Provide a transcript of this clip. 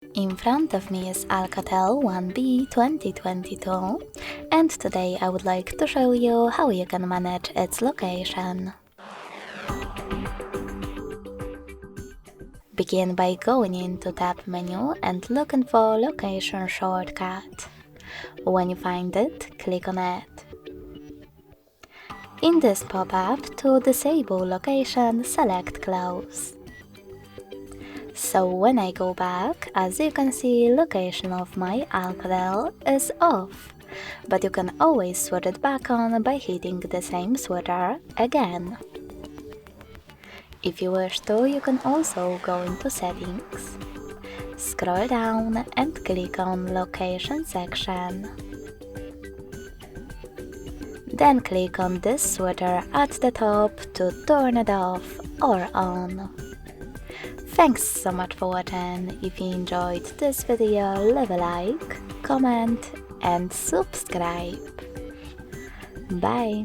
In front of me is ALCATEL 1B 2022, and today I would like to show you how you can manage its location. Begin by going into Tab menu and looking for Location shortcut. When you find it, click on it. In this pop-up, to disable location, select Close. So when I go back, as you can see, location of my ALCATEL is off, but you can always switch it back on by hitting the same switcher again. If you wish to, you can also go into Settings, scroll down and click on Location section. Then click on this switcher at the top to turn it off or on. Thanks so much for watching. If you enjoyed this video, leave a like, comment and subscribe. Bye!